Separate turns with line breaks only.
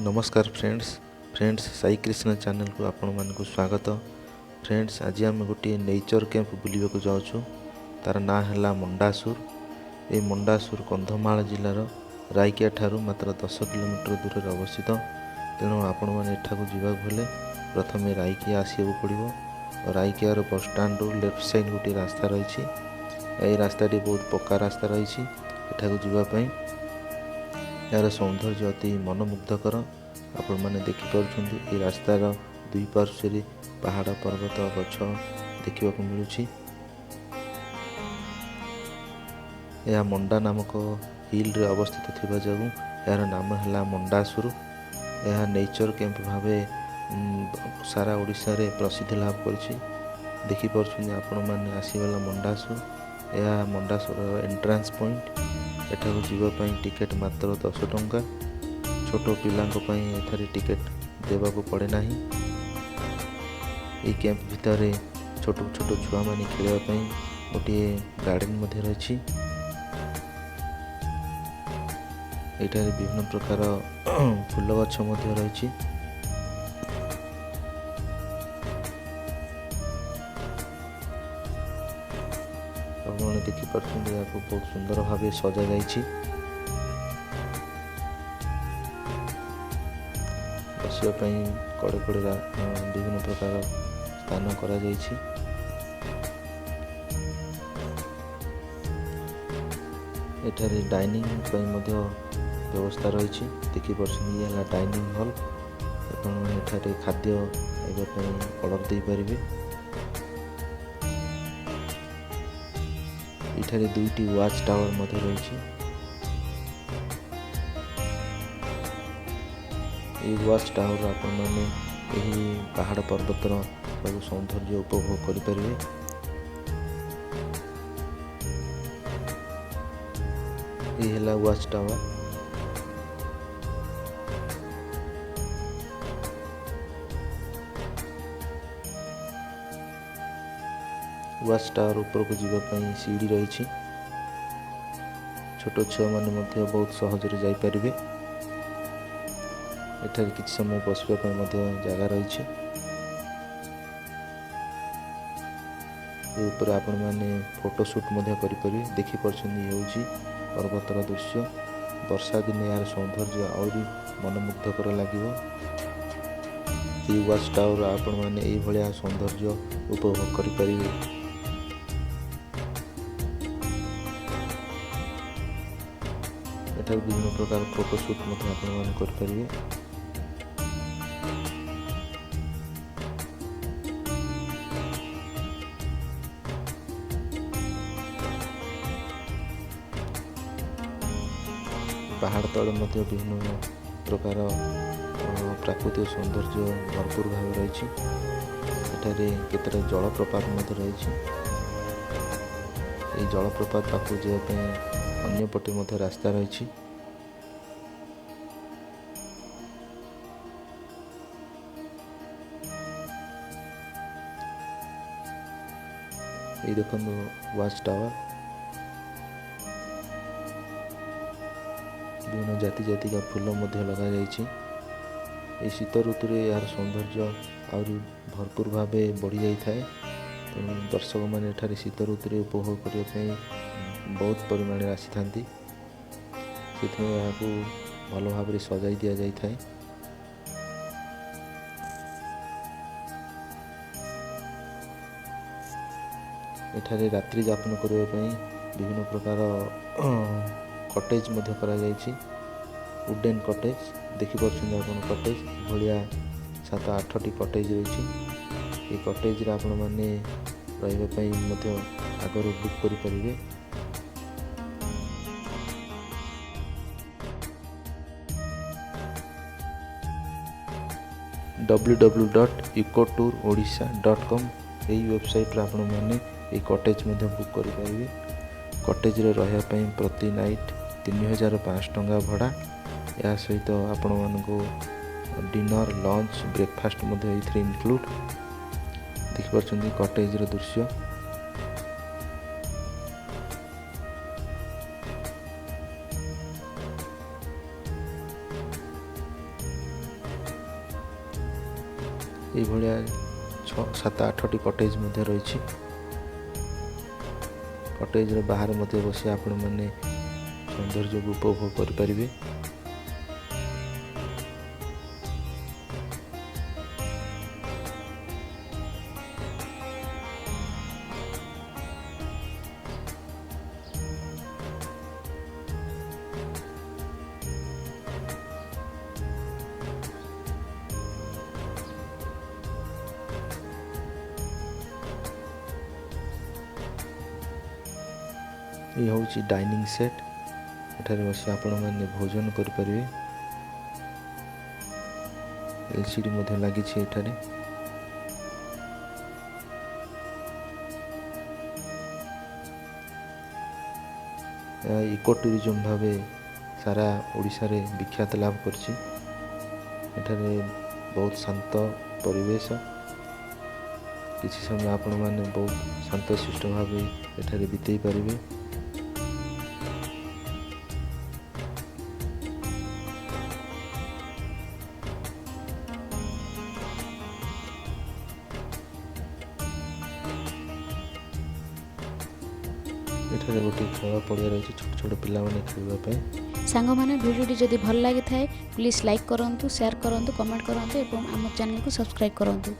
नमस्कार friends Sai Krishna channel को आपण मानक स्वागत। फ्रेंड्स आज आम गोटे नेचर कैंप बुलवाक जाऊँ। तार ना है मंडासुर। ये मंडासुर कंधमाल जिलार रायकिया ठारू मात्र 10 किलोमीटर दूर अवस्थित। तेणु आपण मैंने एठाक जावाक प्रथम रायकिया आसवाक पड़ो और रायकियार बस स्टाण्ड लेफ्ट साइड गोटे रास्ता रही। यही रास्ताटी बहुत पक्का रास्ता रही। एठाक जावाई यार सौंदर्य अति मनमुग्धकर। आपण मैंने देखिपुंट ये रास्तार दुई पार्श्व पहाड़ पर्वत गछ देखा मिलूँ। यह मंडा नामक हिल रे अवस्थित थिबा जागु यार नाम है मंडासुर। यह नेचर कैंप भाव सारा ओडिशा रे प्रसिद्ध लाभ कर। देखिपुंट आपण मैंने आसीगला मंडासुर। यह मंडासुर एंट्रांस पॉइंट। एठाक जीवाई टिकेट मात्र 10 टंका। छोट पिलांई एठारे टिकेट देवाक पड़े ना। ये कैंप भितर छोट छोट छुआ माने खेलवाई गोटे गार्डन रही। एठारे विभिन्न प्रकार फूल गछ रही। आपने देखिपुंट या बहुत सुंदर भाव सजा जाइए। बसवाई कड़े कड़े विभिन्न प्रकार स्थान करा जाइछि। एठारे डाइनिंग व्यवस्था रही। देखिपुंट ये है डाइनिंग हॉल। आपण एठारे खाद्य ऑर्डर दे पारिबे। एठारे दुईटी वाच टावर रही। ये वाच टावर आपण मैंने यही पहाड़ पर्वतर सब सौंदर्य उपभोग करें। ये है वाच टावर। वाच टावर ऊपर को जीवाई सीढ़ी रही। छोट छुआ मैंने बहुत सहजरे जापरें। एठारे किसी समय बसवाई जगह रही। ऊपर आपण मैंने फोटोशूट करें। देखिपुंट ये हूँ पर्वतर दृश्य। वर्षा दिन यार सौंदर्य आहरी मनमुग्धकर लगे। वाच टावर आपण मैंने यही सौंदर्य उपभोग करें। एठार विभिन्न प्रकार फोटोशूट करें। पहाड़ तले विभिन्न प्रकार प्राकृतिक सौंदर्य भरपूर भाव रही। एठारे केतटा जलप्रपात रही। ये जलप्रपात पाखु जावाई अन्य पटे रास्ता रही। ये देखो वाच टावर। विभिन्न जाति जाति का फूल लगा जाइए। शीत ऋतु यार सौंदर्य आहरी भरपूर भाव बढ़ी जाए। तेणु दर्शक मैंने एठारे शीत ऋतु उपभोग करने बहुत परिमाण आसी था। भल भाव सजाई दि जाए। एठारे रात्रि यापन करने विभिन्न प्रकार कटेज करा जाइछि। वुडेन कटेज देखिपुंट आप कटेज भाया 7-8टी कटेज रही। ये कटेज आपण मैंने रही आगर बुक करें। www.ecotourodisha.com यही वेबसाइट आपण मैंने ये कटेज बुक करें। कटेज रे रही प्रति नाइट 3500 टंका भड़ा। या सहित आपण मानक डिनर लंच ब्रेकफास्ट इनक्लूड। देखिपुंट कटेज दृश्य। ଏଇଭଳିଆ 7-8ଟି କଟେଜ୍ ମଧ୍ୟ ରହିଛି। କଟେଜ୍ର ବାହାରେ ମଧ୍ୟ ବସି ଆପଣମାନେ ସୌନ୍ଦର୍ଯ୍ୟକୁ ଉପଭୋଗ କରିପାରିବେ। ये हूँ डाइनिंग सेट, एठारे बसी आपण मैंने भोजन करें। एलसीडी मध्य लगी एठारे। इको टूरिज्म भाव सारा ओडिशा रे विख्यात लाभ करछि। एठारे बहुत शांत परिवेश, किसी समय आपण मैंने बहुत शांत शिष्ट भाव एठारे बिताई पारिबे। एठारे गोटे खेल पड़िया रही छोट छोट पिला माने खेलबा पे।
सांग माने वीडियोटी जदि भल लगी थाए प्लीज लाइक करंतु, शेयर करंतु, कमेंट करंतु एवं आम चैनल को सब्सक्राइब करंतु।